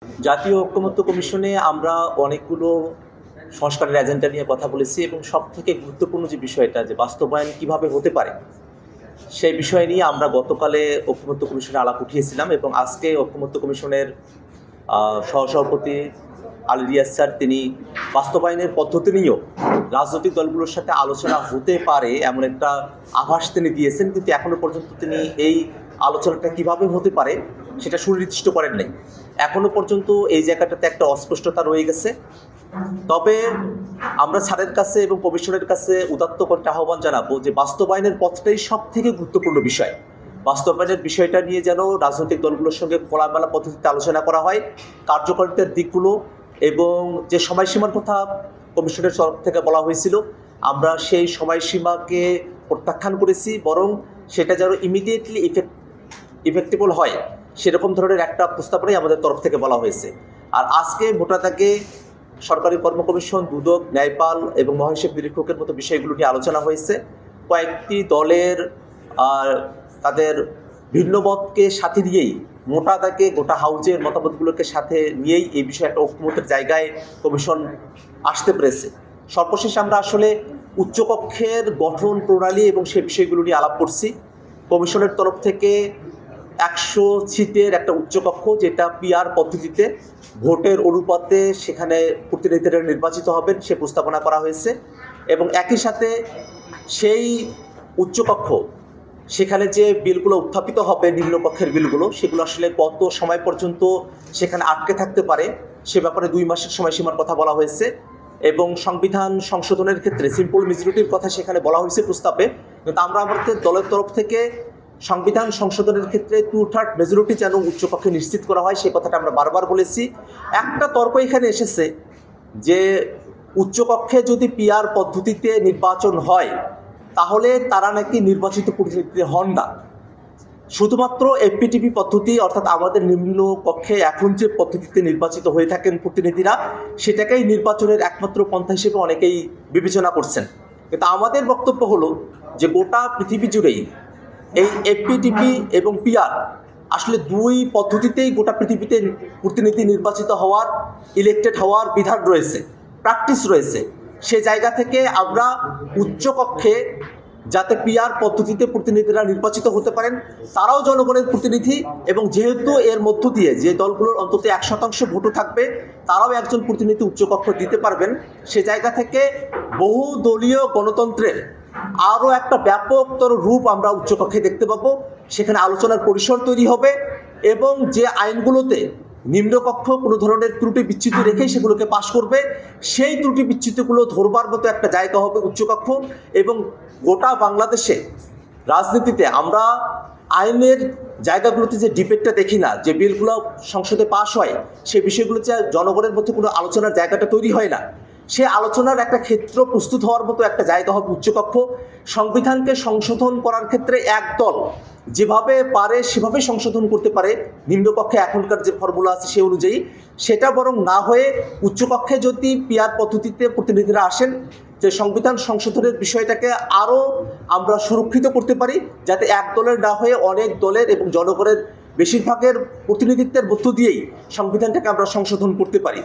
জাতীয় ঐকমত্য কমিশনে আমরা অনেকগুলো সংস্কারের এজেন্ডা নিয়ে কথা বলেছি এবং সবথেকে গুরুত্বপূর্ণ যে বিষয়টা যে বাস্তবায়ন কিভাবে হতে পারে সেই বিষয় নিয়ে আমরা গতকালে ঐকমত্য কমিশনে আলাপ উঠিয়েছিলাম এবং আজকে ঐকমত্য কমিশনের সহসভাপতি আলী রিয়াজ স্যার তিনি বাস্তবায়নের পদ্ধতি নিয়েও রাজনৈতিক দলগুলোর সাথে আলোচনা হতে পারে এমন একটা আভাস তিনি দিয়েছেন, কিন্তু এখনো পর্যন্ত তিনি এই আলোচনাটা কিভাবে হতে পারে সেটা সুনির্দিষ্ট করেন নাই। এখনো পর্যন্ত এই জায়গাটাতে একটা অস্পষ্টতা রয়ে গেছে। তবে আমরা স্যারের কাছে এবং কমিশনের কাছে উদাত্ত করতে আহ্বান জানাবো যে বাস্তবায়নের পথটাই সব থেকে গুরুত্বপূর্ণ বিষয়। বাস্তবায়নের বিষয়টা নিয়ে যেন রাজনৈতিক দলগুলোর সঙ্গে খোলামেলা পদ্ধতিতে আলোচনা করা হয়, কার্যকারিতার দিকগুলো এবং যে সময়সীমার কথা কমিশনের তরফ থেকে বলা হয়েছিল আমরা সেই সময়সীমাকে প্রত্যাখ্যান করেছি, বরং সেটা যেন ইমিডিয়েটলি ইফেক্টেবল হয় সেরকম ধরনের একটা প্রস্তাবনাই আমাদের তরফ থেকে বলা হয়েছে। আর আজকে ভোটাদাকে সরকারি কর্ম কমিশন, দুদক, ন্যায়পাল এবং মহাহিসাব নিরীক্ষকের মতো বিষয়গুলো নিয়ে আলোচনা হয়েছে। কয়েকটি দলের তাদের ভিন্ন মতকে সাথে নিয়েই মোটা দাগে গোটা হাউজের মতামতগুলোকে সাথে নিয়েই এই বিষয়ে একটা ঐকমত্যের জায়গায় কমিশন আসতে পেরেছে। সর্বশেষ আমরা আসলে উচ্চকক্ষের গঠন প্রণালী এবং সে বিষয়গুলো নিয়ে আলাপ করছি। কমিশনের তরফ থেকে 100 সিটের একটা উচ্চকক্ষ, যেটা পিআর পদ্ধতিতে ভোটের অনুপাতে সেখানে প্রতিনিধিরা নির্বাচিত হবেন সে প্রস্তাবনা করা হয়েছে এবং একই সাথে সেই উচ্চকক্ষ সেখানে যে বিলগুলো উত্থাপিত হবে নিম্নকক্ষের বিলগুলো সেগুলো আসলে কত সময় পর্যন্ত সেখানে আটকে থাকতে পারে সে ব্যাপারে 2 মাসের সময়সীমার কথা বলা হয়েছে এবং সংবিধান সংশোধনের ক্ষেত্রে সিম্পল মেজরিটির কথা সেখানে বলা হয়েছে প্রস্তাবে। কিন্তু আমরা আমাদের দলের তরফ থেকে সংবিধান সংশোধনের ক্ষেত্রে 2/3 মেজরিটি যেন উচ্চকক্ষে নিশ্চিত করা হয় সে কথাটা আমরা বারবার বলেছি। একটা তর্ক এখানে এসেছে যে উচ্চকক্ষে যদি পিআর পদ্ধতিতে নির্বাচন হয় তাহলে তারা নাকি নির্বাচিত প্রতিনিধি হন না, শুধুমাত্র এফপিটিপি পদ্ধতি অর্থাৎ আমাদের নিম্ন কক্ষে এখন যে পদ্ধতিতে নির্বাচিত হয়ে থাকেন প্রতিনিধিরা সেটাকেই নির্বাচনের একমাত্র পন্থা হিসেবে অনেকেই বিবেচনা করছেন। কিন্তু আমাদের বক্তব্য হলো যে গোটা পৃথিবী জুড়েই এই এফপিটিপি এবং পিআর আসলে 2 পদ্ধতিতেই গোটা পৃথিবীতে প্রতিনিধি নির্বাচিত হওয়ার, ইলেক্টেড হওয়ার বিধান রয়েছে, প্র্যাকটিস রয়েছে। সে জায়গা থেকে আমরা উচ্চকক্ষে যাতে পিআর পদ্ধতিতে প্রতিনিধিরা নির্বাচিত হতে পারেন, তারাও জনগণের প্রতিনিধি এবং যেহেতু এর মধ্য দিয়ে যে দলগুলোর অন্তত 1% ভোটও থাকবে তারাও একজন প্রতিনিধি উচ্চকক্ষ দিতে পারবেন, সে জায়গা থেকে বহুদলীয় গণতন্ত্রের আরও একটা ব্যাপকতর রূপ আমরা উচ্চকক্ষে দেখতে পাবো। সেখানে আলোচনার পরিসর তৈরি হবে এবং যে আইনগুলোতে নিম্নকক্ষ কোনো ধরনের ত্রুটি বিচ্যুতি রেখেই সেগুলোকে পাশ করবে, সেই ত্রুটি বিচ্যুতিগুলো ধরবার মতো একটা জায়গা হবে উচ্চকক্ষ। এবং গোটা বাংলাদেশে রাজনীতিতে আমরা আইনের জায়গাগুলোতে যে ডিবেটটা দেখি না, যে বিলগুলো সংসদে পাশ হয় সেই বিষয়গুলোতে জনগণের মধ্যে কোনো আলোচনার জায়গাটা তৈরি হয় না, সে আলোচনার একটা ক্ষেত্র প্রস্তুত হওয়ার মতো একটা জায়গা হবে উচ্চকক্ষ। সংবিধানকে সংশোধন করার ক্ষেত্রে এক দল যেভাবে পারে সেভাবে সংশোধন করতে পারে নিম্নকক্ষে এখনকার যে ফর্মুলা আছে সে অনুযায়ী, সেটা বরং না হয়ে উচ্চকক্ষে যদি পিআর পদ্ধতিতে প্রতিনিধিরা আসেন যে সংবিধান সংশোধনের বিষয়টাকে আরও আমরা সুরক্ষিত করতে পারি, যাতে এক দলের না হয়ে অনেক দলের এবং জনগণের বেশিরভাগের প্রতিনিধিত্বের মধ্য দিয়েই সংবিধানটাকে আমরা সংশোধন করতে পারি।